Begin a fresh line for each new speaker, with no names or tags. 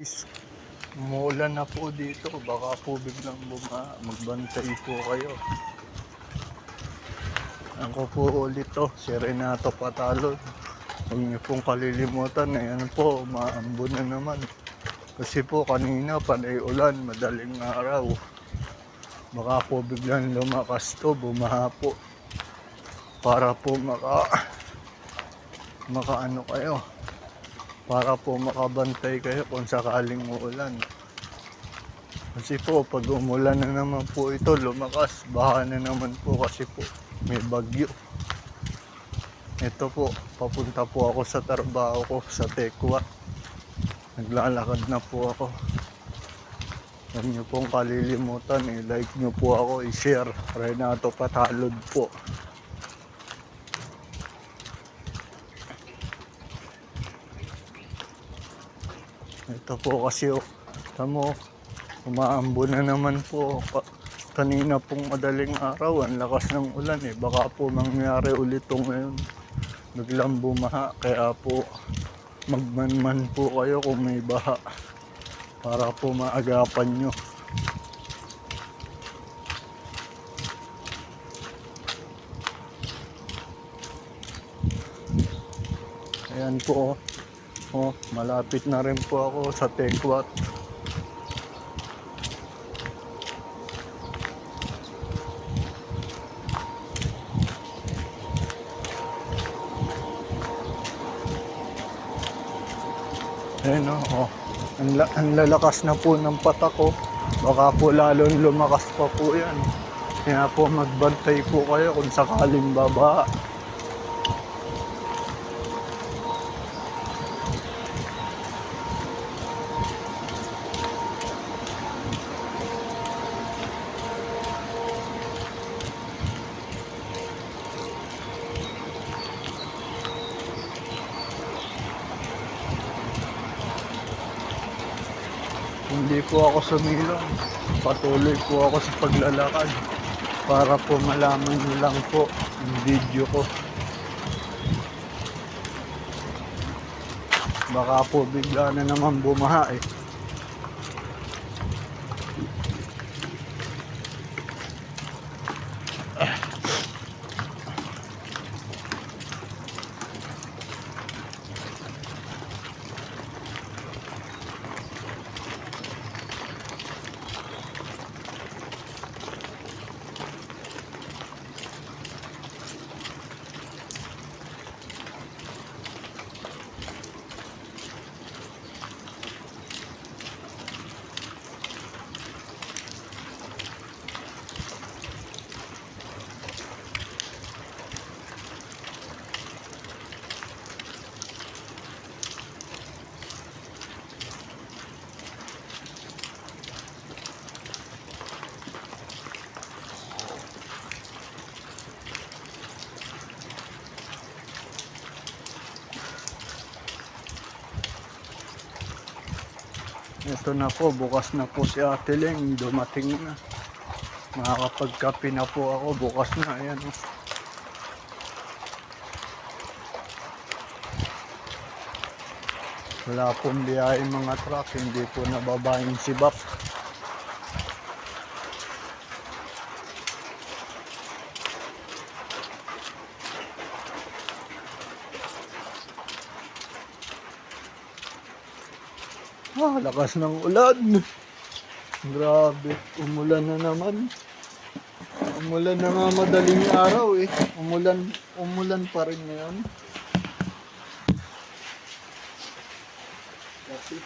Is umuulan na po dito, baka po biglang magbantay po kayo. Ako po ulit to, si Renato Patalon. Huwag niyo pong kalilimutan na yan po, maambon na naman. Kasi po kanina panay ulan, madaling araw. Baka po biglang lumakas to, bumaha po. Para po makaano kayo. Para po makabantay kayo kung sakaling uulan. Kasi po pag umulan na naman po ito, lumakas, baha na naman po kasi po may bagyo. Ito po, papunta po ako sa trabaho ko sa Tekwa. Naglalakad na po ako. Huwag niyo pong kalilimutan, i-like niyo po ako, i-share. Renato Patalon po. Ito po kasi, tamo, umaambo na naman po. Kanina pong madaling araw, ang lakas ng ulan eh. Baka po mangyari ulit ito ngayon. Biglang bumaha, kaya po magmanman po kayo kung may baha. Para po maagapan nyo. Ayan po, malapit na rin po ako sa Tekwat. Ayan ang lalakas na po ng patak ko. Baka po lalong lumakas pa po yan. Kaya po magbantay po kayo kung sakaling babaha. Hindi po ako sumilong. Patuloy po ako sa paglalakad para po malaman nyo lang po yung video ko. Baka po bigla na naman bumaha eh. Ito na po, bukas na po si Ate Leng, dumating na. Makakapagkape na po ako, bukas na, ayan. Wala pong biyahe mga truck, hindi po nababa yung sibak. Lakas ng ulan. Grabe, umulan na naman. Umulan na nga madaling araw eh. Umulan pa rin ngayon. Kasi